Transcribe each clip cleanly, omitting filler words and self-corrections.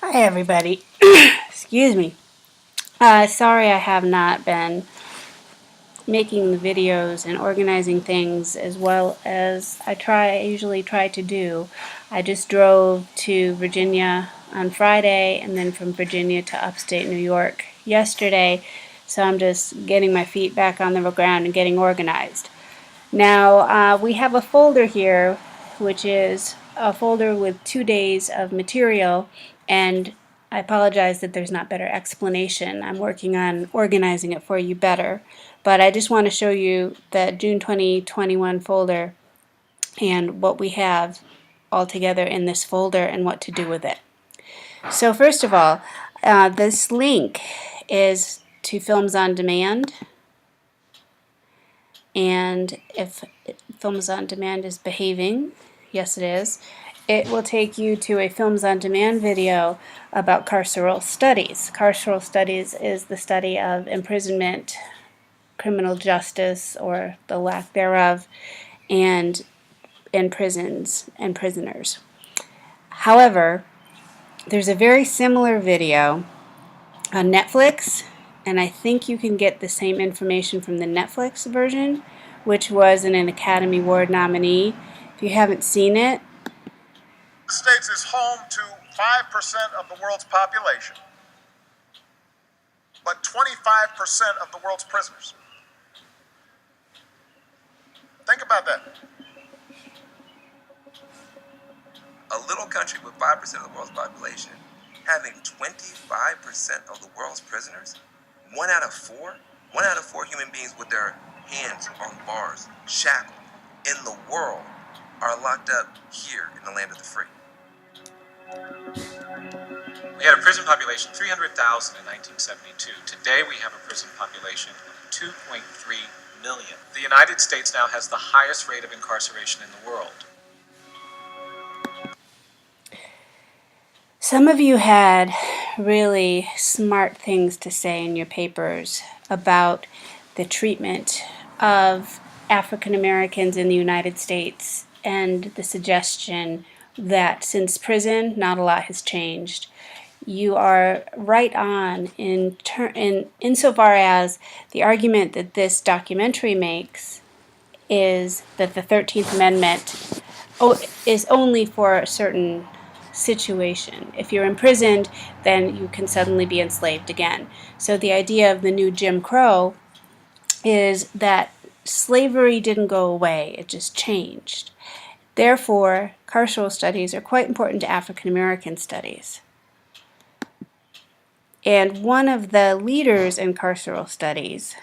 Hi everybody. Excuse me. Sorry I have not been making the videos and organizing things as well as I usually try to do. I just drove to Virginia on Friday and then from Virginia to upstate New York yesterday, so I'm just getting my feet back on the ground and getting organized. Now, we have a folder here, which is a folder with 2 days of material, and I apologize that there's not better explanation. I'm working on organizing it for you better, but I just want to show you the June 2021 folder and what we have all together in this folder and what to do with it. So first of all, this link is to Films on Demand. And if Films on Demand is behaving, yes it is, it will take you to a Films on Demand video about carceral studies. Carceral studies is the study of imprisonment, criminal justice, or the lack thereof, and in prisons and prisoners. However, there's a very similar video on Netflix, and I think you can get the same information from the Netflix version, which was an Academy Award nominee. If you haven't seen it, The States is home to 5% of the world's population, but 25% of the world's prisoners. Think about that. A little country with 5% of the world's population having 25% of the world's prisoners? 1 out of 4 human beings with their hands on bars, shackled, in the world are locked up here in the land of the free. We had a prison population of 300,000 in 1972. Today we have a prison population of 2.3 million. The United States now has the highest rate of incarceration in the world. some of you had really smart things to say in your papers about the treatment of African Americans in the United States and the suggestion that since prison, not a lot has changed. You are right on insofar as the argument that this documentary makes is that the 13th Amendment is only for a certain situation. If you're imprisoned, then you can suddenly be enslaved again. So the idea of the new Jim Crow is that slavery didn't go away, it just changed. Therefore, carceral studies are quite important to African American studies. And one of the leaders in carceral studies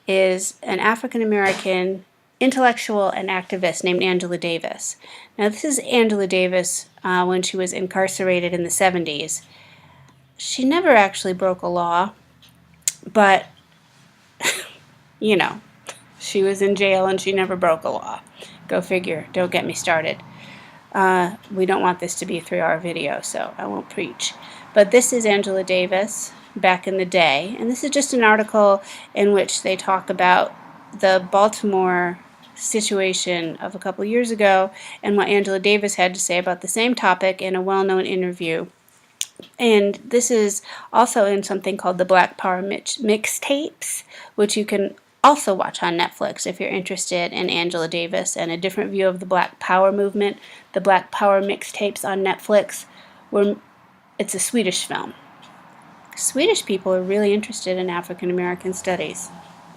is an African American intellectual and activist named Angela Davis. Now, this is Angela Davis when she was incarcerated in the 70s. She never actually broke a law, but, you know, she was in jail and she never broke a law. Go figure. Don't get me started. We don't want this to be a 3-hour video, so I won't preach. But this is Angela Davis back in the day, and this is just an article in which they talk about the Baltimore situation of a couple years ago and what Angela Davis had to say about the same topic in a well-known interview. And this is also in something called the Black Power Mixtapes, which you can also watch on Netflix if you're interested in Angela Davis and a different view of the Black Power movement. The Black Power Mixtapes on Netflix, it's a Swedish film. Swedish people are really interested in African American studies.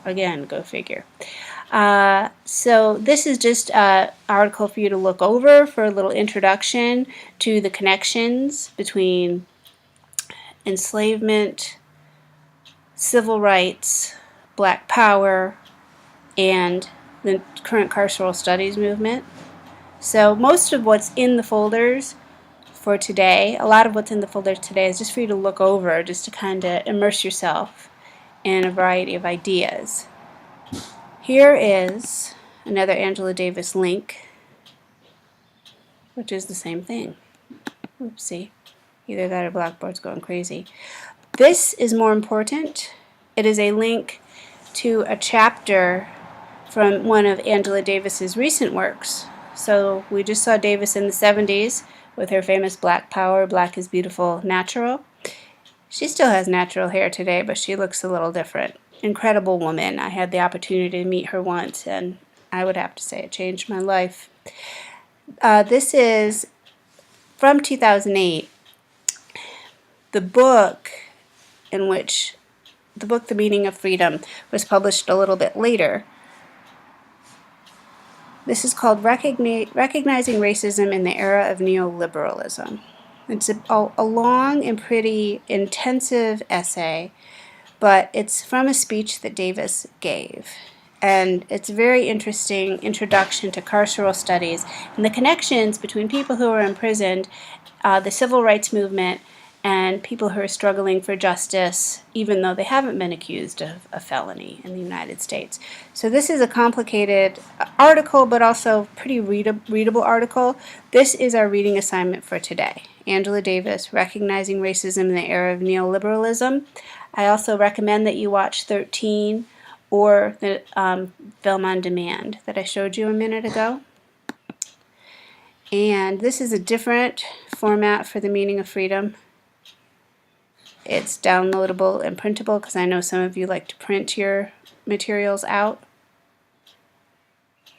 Again, go figure. So this is just an article for you to look over for a little introduction to the connections between enslavement, civil rights, Black Power, and the current carceral studies movement. So most of what's in the folders for today, a lot of what's in the folders today is just for you to look over, just to kind of immerse yourself in a variety of ideas. Here is another Angela Davis link, which is the same thing. Oopsie. Either that or Blackboard's going crazy. This is more important. It is a link to a chapter from one of Angela Davis's recent works So we just saw Davis in the 70s with her famous Black Power, Black is Beautiful Natural. She still has natural hair today, but she looks a little different. Incredible woman. I had the opportunity to meet her once, and I would have to say it changed my life. This is from 2008. The book in which the book The Meaning of Freedom was published a little bit later. This is called Recognizing Racism in the Era of Neoliberalism. It's a long and pretty intensive essay, but it's from a speech that Davis gave. And it's a very interesting introduction to carceral studies and the connections between people who are imprisoned, the civil rights movement, and people who are struggling for justice, even though they haven't been accused of a felony in the United States. So this is a complicated article, but also pretty readable article. This is our reading assignment for today. Angela Davis, Recognizing Racism in the Era of Neoliberalism. I also recommend that you watch 13 or the film on demand that I showed you a minute ago. And this is a different format for The Meaning of Freedom. It's downloadable and printable because I know some of you like to print your materials out.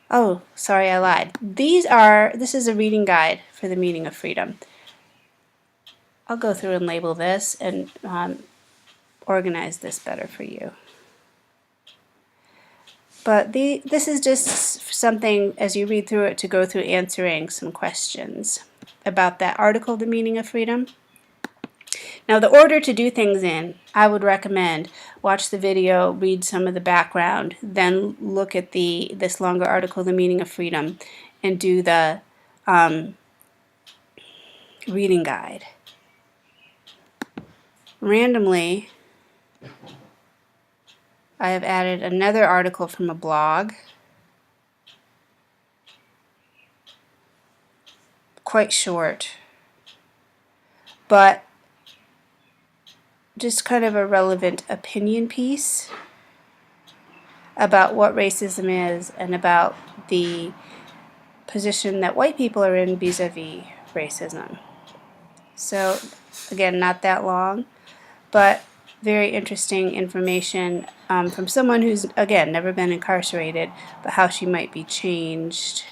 Oh, sorry, I lied. This is a reading guide for The Meaning of Freedom. I'll go through and label this and organize this better for you. But this is just something, as you read through it, to go through answering some questions about that article, The Meaning of Freedom. Now, the order to do things in, I would recommend watch the video, read some of the background, then look at this longer article, The Meaning of Freedom, and do the reading guide. Randomly, I have added another article from a blog, quite short, but just kind of a relevant opinion piece about what racism is and about the position that white people are in vis-a-vis racism. So, again, not that long, but very interesting information from someone who's, again, never been incarcerated, but how she might be changed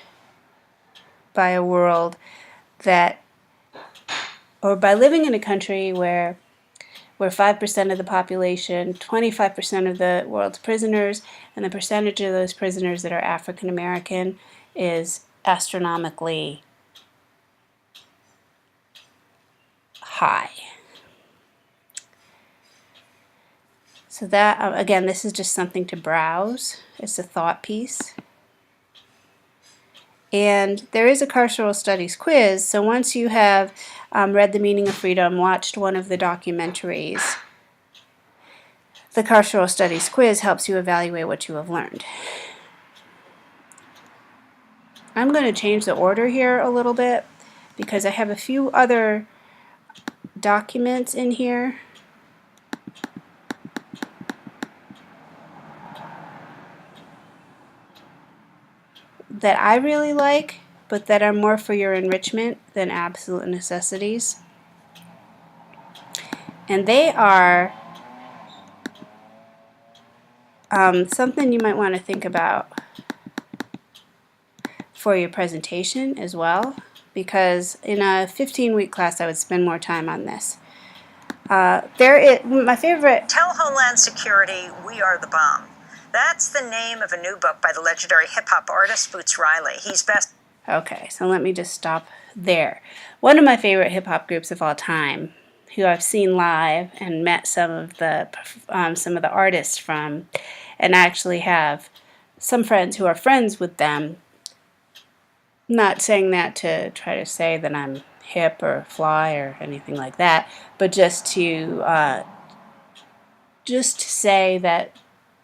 by a world or by living in a country where 5% of the population, 25% of the world's prisoners, and the percentage of those prisoners that are African American is astronomically high. So that, again, this is just something to browse. It's a thought piece. And there is a carceral studies quiz, so once you have read The Meaning of Freedom, watched one of the documentaries, the carceral studies quiz helps you evaluate what you have learned. I'm going to change the order here a little bit because I have a few other documents in here that I really like, but that are more for your enrichment than absolute necessities. And they are something you might want to think about for your presentation as well, because in a 15-week class I would spend more time on this. My favorite... Tell Homeland Security we are the bomb. That's the name of a new book by the legendary hip-hop artist Boots Riley. He's best... Okay, so let me just stop there. One of my favorite hip-hop groups of all time, who I've seen live and met some of the artists from, and I actually have some friends who are friends with them. Not saying that to try to say that I'm hip or fly or anything like that, but just to say that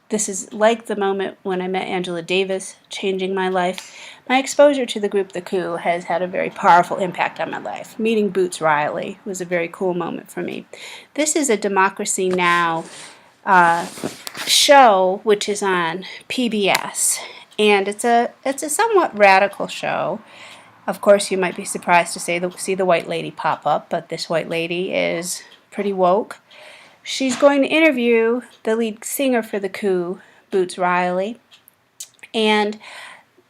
this is like the moment when I met Angela Davis, changing my life. My exposure to the group The Coup has had a very powerful impact on my life. Meeting Boots Riley was a very cool moment for me. This is a Democracy Now! Show, which is on PBS. and it's a somewhat radical show. Of course, you might be surprised to see the white lady pop up, but this white lady is pretty woke. She's going to interview the lead singer for The Coup, Boots Riley. And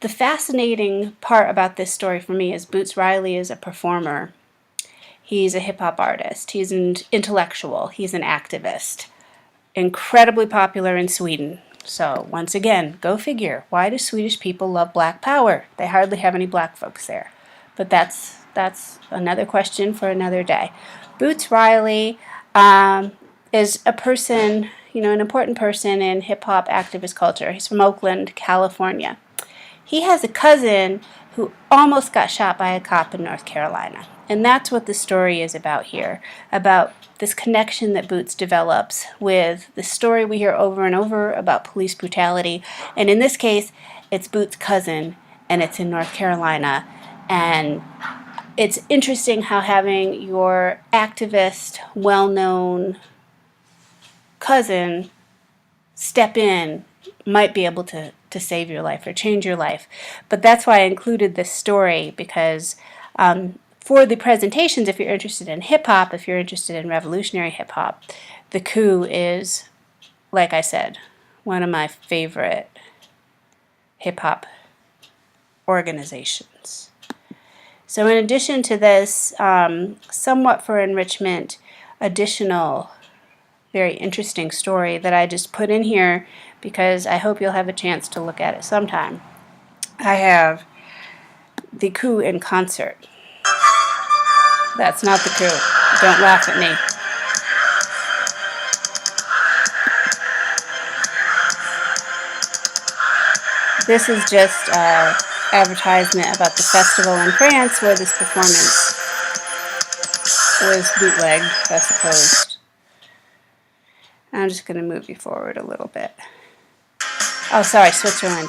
the fascinating part about this story for me is Boots Riley is a performer. He's a hip hop artist. He's an intellectual. He's an activist. Incredibly popular in Sweden. So, once again, go figure. Why do Swedish people love black power? They hardly have any black folks there. But that's another question for another day. Boots Riley is a person, an important person in hip hop activist culture. He's from Oakland, California. He has a cousin who almost got shot by a cop in North Carolina. And that's what the story is about here, about this connection that Boots develops with the story we hear over and over about police brutality. And in this case, it's Boots' cousin, and it's in North Carolina. And it's interesting how having your activist, well-known cousin step in might be able to save your life or change your life. But that's why I included this story, because for the presentations, if you're interested in hip-hop, if you're interested in revolutionary hip-hop, The Coup is, like I said, one of my favorite hip-hop organizations. So in addition to this, somewhat for enrichment, additional very interesting story that I just put in here because I hope you'll have a chance to look at it sometime. I have The Coup in concert. That's not The Coup. Don't laugh at me. This is just an advertisement about the festival in France where this performance was bootlegged, I suppose. I'm just going to move you forward a little bit. Oh, sorry, Switzerland.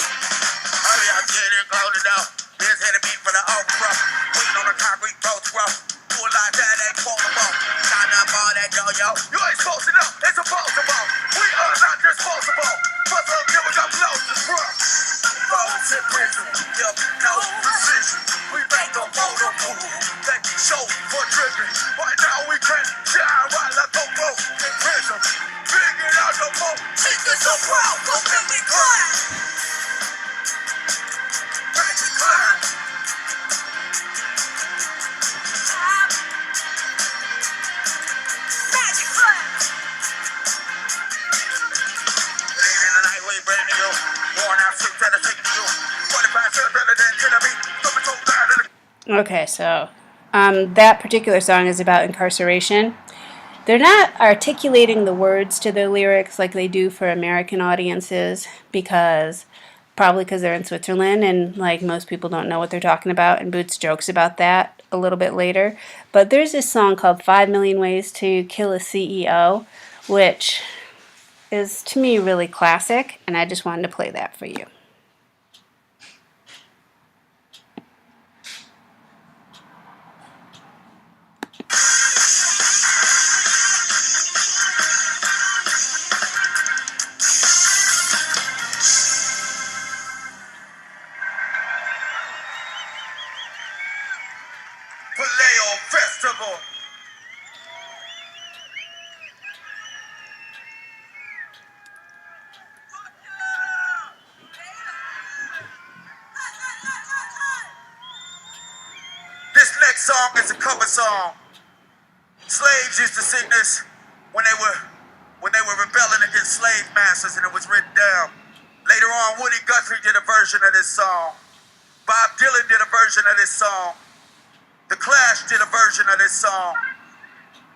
Okay, so that particular song is about incarceration. They're not articulating the words to their lyrics like they do for American audiences probably because they're in Switzerland and like most people don't know what they're talking about, and Boots jokes about that a little bit later. But there's this song called 5 Million Ways to Kill a CEO, which is to me really classic, and I just wanted to play that for you. Festival. This next song is a cover song. Slaves used to sing this when they were rebelling against slave masters, and it was written down. Later on, Woody Guthrie did a version of this song. Bob Dylan did a version of this song. The Clash did a version of this song.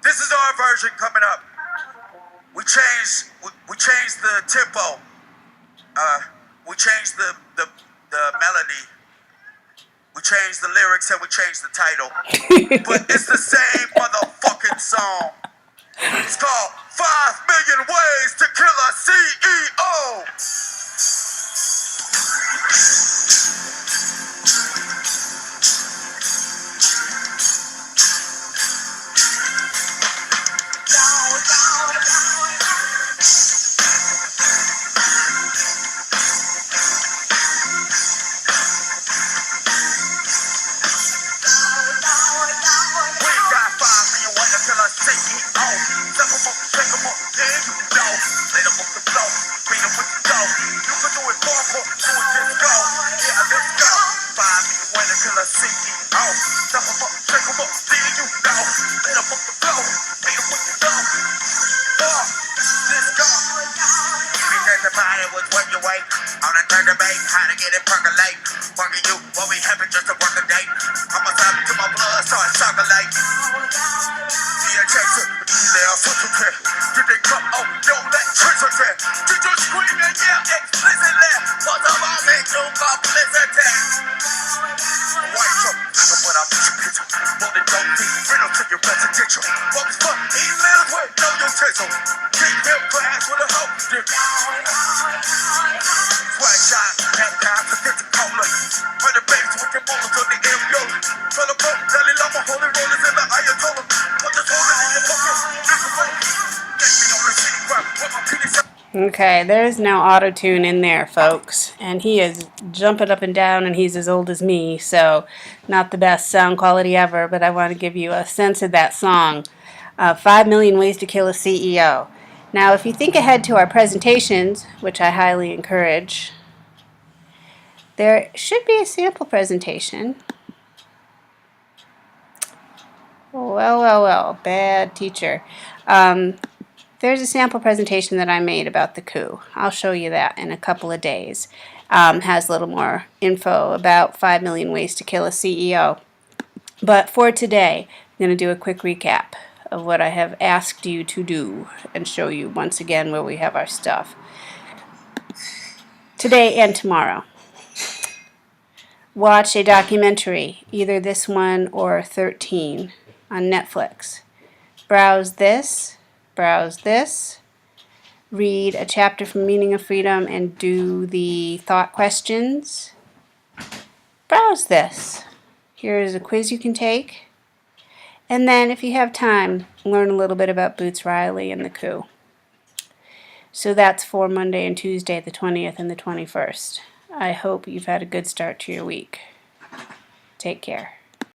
This is our version coming up. We changed the tempo. We changed the melody. We changed the lyrics and we changed the title. But it's the same motherfucking song. It's called 5 Million Ways to Kill a CEO. off. Step 'em up, shake 'em up, then you know. Let 'em up the flow, beat 'em with the flow. Let's go. Because the body was what you wait. On a turn debate, how to get it percolate. Fucking you, what we having just to work a date. I'ma stop till my blood start circulate. See a chaser, email, switch a trip. Did they come out, don't let tricks a trip. Did you scream and yell explicitly? For the moment you publicity. White truck, nigga, but I'm pushing picture. More than don't be riddle to your residential. Focus fuck, emails with no utensil. Keep him class with a hoe. Swag shot, half time to get the cola. For the bass with your molars on the MO. For the boat, Dalai Lama, holy rollers in the Ayatollah. Put this holding in your pocket. Get me on the city crap with my penis. Okay, there's no auto-tune in there, folks. And he is jumping up and down, and he's as old as me, so not the best sound quality ever, but I want to give you a sense of that song. 5 Million Ways to Kill a CEO. Now, if you think ahead to our presentations, which I highly encourage, there should be a sample presentation. Well, bad teacher. There's a sample presentation that I made about the coup. I'll show you that in a couple of days. Has a little more info about 5 million ways to kill a CEO. But for today, I'm going to do a quick recap of what I have asked you to do and show you once again where we have our stuff. Today and tomorrow. Watch a documentary, either this one or 13 on Netflix. Browse this, read a chapter from Meaning of Freedom and do the thought questions. Browse this. Here is a quiz you can take. And then, if you have time, learn a little bit about Boots Riley and the coup. So that's for Monday and Tuesday, the 20th and the 21st. I hope you've had a good start to your week. Take care.